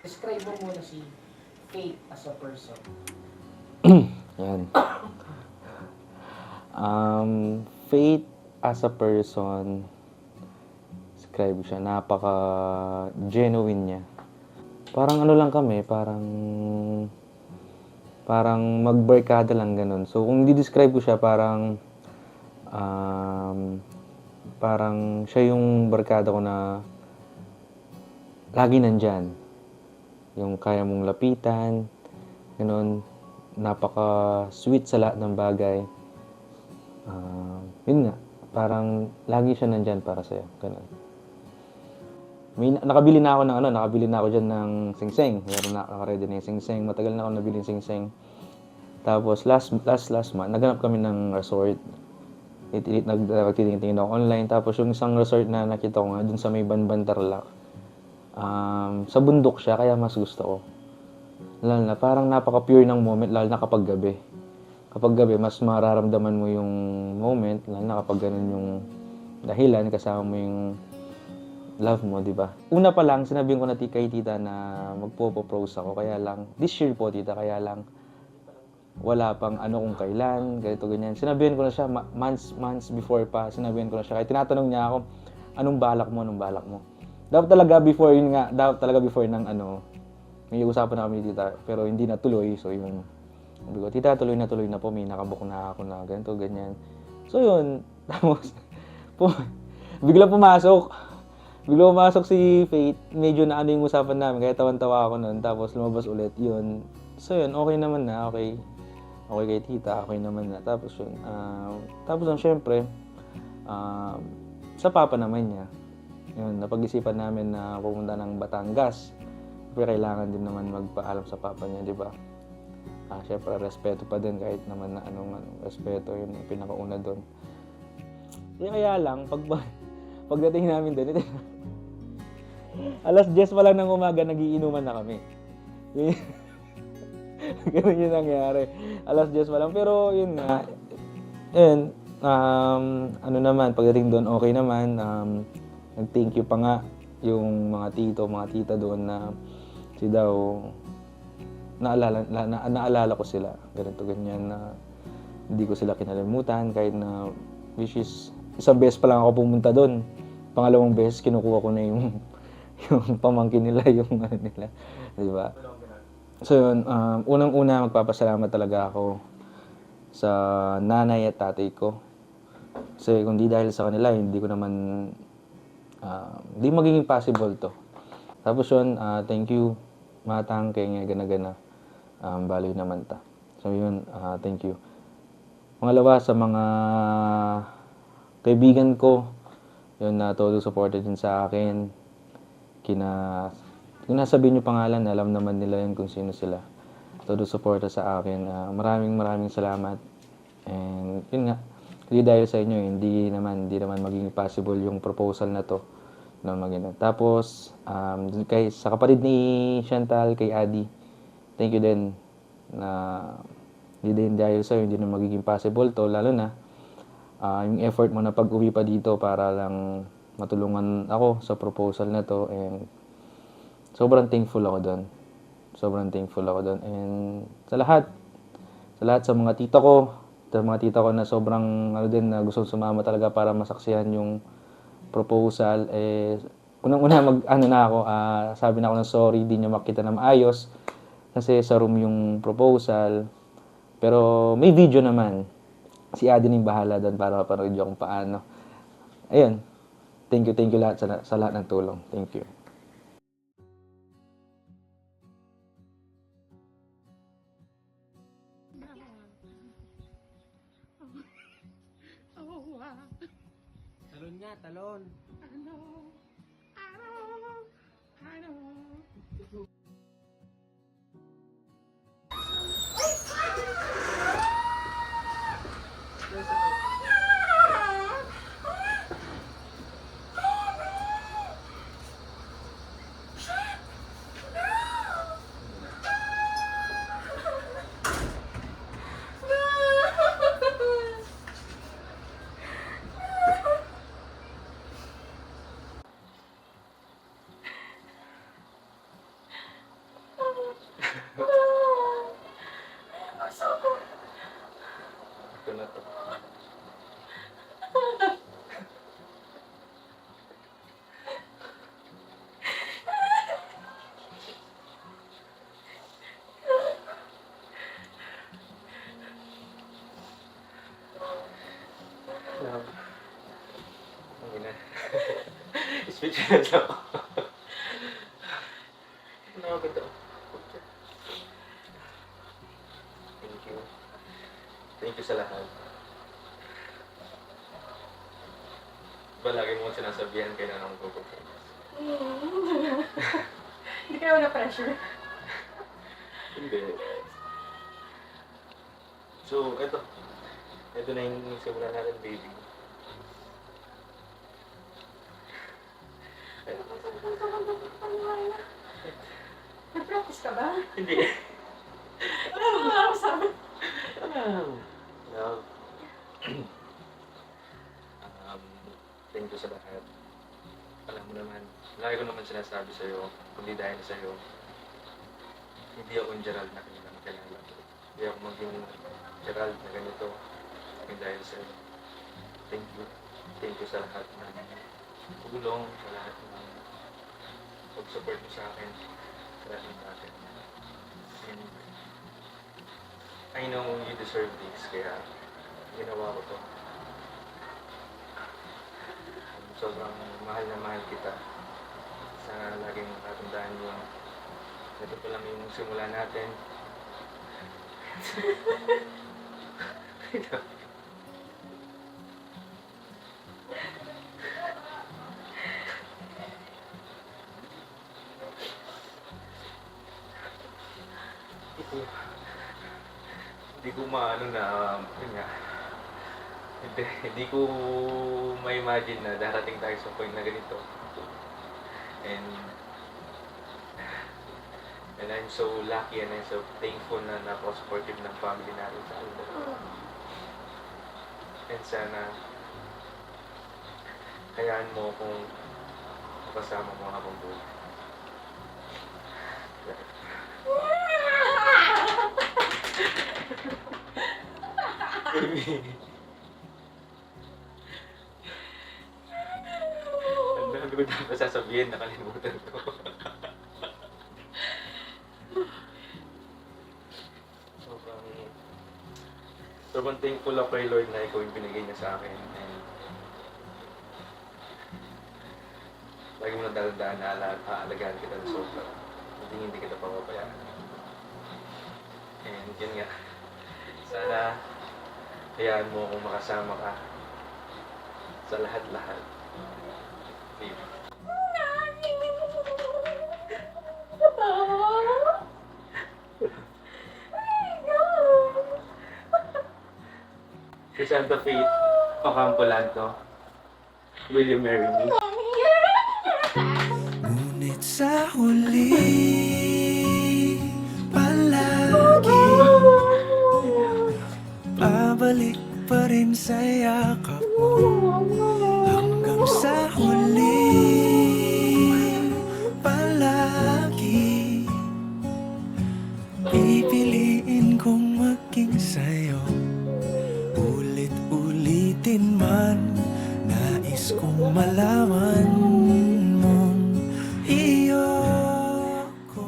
Describe mo muna si Faith as a person. Yan. Faith as a person, describe siya, napaka-genuine niya. Parang ano lang kami, parang magbarkada lang ganun. So, kung di-describe ko siya, parang siya yung barkada ko na lagi nandyan. Yung kaya mong lapitan, ganun. Napaka-sweet sa lahat ng bagay. Yun nga, parang lagi siya nandyan para sa'yo. Ganun. Nakabili na ako dyan ng singseng. Meron na, naka-ready na yung singseng. Matagal na ako nabili yung singseng. Tapos last month, naghanap kami ng resort. Nagtitingin ako online. Tapos yung isang resort na nakita ko nga, dun sa may Banban Tarlac. Sa bundok siya, kaya mas gusto ko. Lalo na, parang napaka-pure ng moment, lalo na kapag gabi. Kapag gabi, mas mararamdaman mo yung moment, lalo na kapag ganun yung dahilan, kasama mo yung love mo, di ba? Una pa lang, sinabihin ko na kay tita na magpo-propose ako, kaya lang, this year po tita, kaya lang, wala pang ano kung kailan, ganito, ganyan. Sinabihan ko na siya, months before pa, sinabihan ko na siya. Kaya tinatanong niya ako, anong balak mo? Dapat talaga before ng ano, may usapan na kami ni tita, pero hindi natuloy, so yun. Sabi ko, tita, tuloy na po, may nakabook na ako na ganito, ganyan. So yun, tapos, bigla pumasok si Faith, medyo na ano yung usapan namin, kaya tawan-tawa ako noon, tapos lumabas ulit, yun. So yun, okay naman na, okay kay tita, okay naman na. Tapos yun, syempre, sa papa naman niya, yun, napag-isipan namin na pumunta ng Batangas. Pero kailangan din naman magpaalam sa papa niya, di ba? Syempre, respeto pa din kahit naman na anong respeto, yun yung pinakauna doon. Kaya lang, pagdating namin doon, alas 10 pa lang ng umaga, nagiinuman na kami. Ganun yung nangyari. Alas 10 pa lang. Pero yun nga, yun, ano naman, pagdating doon, okay naman. Nag-thank you pa nga yung mga tito, mga tita doon na si daw, naalala ko sila. Ganito, ganyan na hindi ko sila kinalimutan kahit na, which is, isang beses pa lang ako pumunta doon. Pangalawang beses, kinukuha ko na yung pamangkin nila, yung ano nila. Di ba? So yun, unang-una magpapasalamat talaga ako sa nanay at tatay ko. Kasi kung di dahil sa kanila, hindi ko naman, hindi magiging possible to. Tapos yun, thank you, matang kay nga gana-gana. Baloy naman ta. So yun, thank you. Pangalawa, sa mga kaibigan ko, yun na todo supported din sa akin. Kung nasabihin yung pangalan, alam naman nila yun kung sino sila. Todo suporta sa akin. Maraming salamat. And yun nga, hindi dahil sa inyo, hindi naman magiging possible yung proposal na to. Tapos, sa kapatid ni Chantal, kay Adi, thank you din na hindi din dahil sa'yo, hindi na magiging possible to. Lalo na, yung effort mo na pag-uwi pa dito para lang matulungan ako sa proposal na to. And sobrang thankful ako doon. And sa lahat sa mga tita ko, na sobrang na gusto sumama talaga para masaksihan yung proposal, unang-una sabi na ako ng sorry, di niya makita na maayos kasi sa room yung proposal. Pero may video naman. Si Adi na yung bahala doon para mapanood yung kung paano. Ayun. Thank you lahat sa lahat ng tulong. Thank you. Talon nga, talon. Speechless ako. Nakaganda. Thank you. Thank you sa lahat. Ba lagi mo sinasabihan kailan ako magpapapropose? Hindi ka naman na-pressure. Hindi. So, eto. Ito na yung simulan natin, baby. Nag-practice ka ba? Hindi. Wala naman ako sabi. Love. Thank you sa lahat. Alam mo naman, lagi ko naman sinasabi sa'yo, kundi dahil sa'yo, hindi ako yung Gerald na kailangan kilala. Hindi ako maging Gerald na ganito, kundi dahil sa'yo. Thank you. Thank you sa lahat ng tulong, sa lahat ng pag-support mo sa akin, sa lahat ng akin. And I know you deserve this, kaya ginawa ko to. Sobrang mahal na mahal kita. Sana laging tatandaan mo. Ito pa lang yung simula natin. Hindi ko maano na, yun nga, hindi ko ma-imagine na darating tayo sa point na ganito. And I'm so lucky and I'm so thankful na napaka-supportive ng family natin sa akin. And sana hayaan mo kung kasama mo habang buhay. Ang dami ko dapat sasabihin, nakalimutan ko. Sobrang thankful ako kay Lord na ikaw yung binigay niya sa akin. And lagi mo na daladaan na aalagaan kita na sobra. Hindi kita papabayaan. And yun nga, sana hayaan mo kung makasama ka sa lahat-lahat. Baby. Si Santa Faith Ocampolanto, will you marry me? Ngunit sa huli, palagi pabalik pa rin sa yakap mo. Hanggang sa huli, palagi pipiliin kong maging sa'yo. Ulit-ulitin man, nais kong malaman mong iyo ko.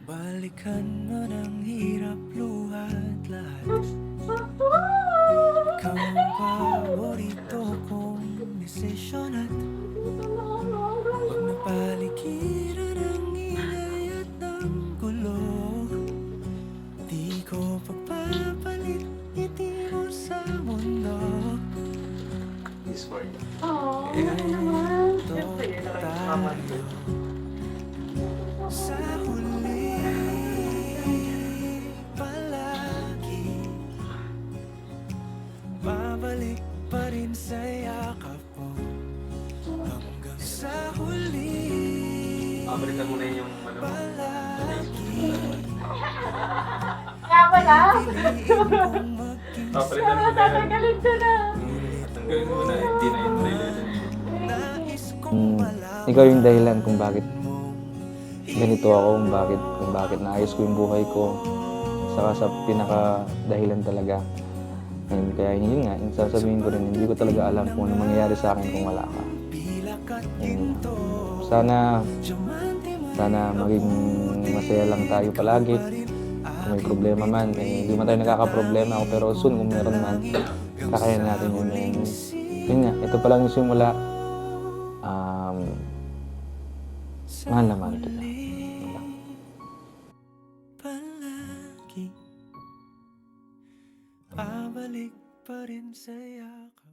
Balikan man ang hirap, luhat lahat. Ikaw ang paborito kong desisyon at huwag na paligiran ang ingay at ang gulo. Di ko pagpapalit ngiti mo sa mundo. This for you. Ito tayo sa huli, palagi babalik pa rin sa yakap mo. Hanggang sa huli, Balikan mo na yung ano. palagi Kaya pala? piliin kong maging Balikan mo na yan. Tatagaling ko na. Tanggalin mo na, hindi na yung relationship. nais kong malaman. Ikaw yung dahilan kung bakit ganito ako, kung bakit naayos ko yung buhay ko. Saka sa pinaka dahilan talaga. And kaya yun nga, sasabihin ko rin, hindi ko talaga alam kung ano mangyayari sa akin kung wala ka. Sana maging masaya lang tayo palagi. Kung may problema man, hindi man tayo nakakaproblema ako, pero soon kung meron man, kakayanin natin yun. Yun nga, ito pa lang yung simula. Mahal na mahal kita. Palagi pabalik pa rin sa yakap.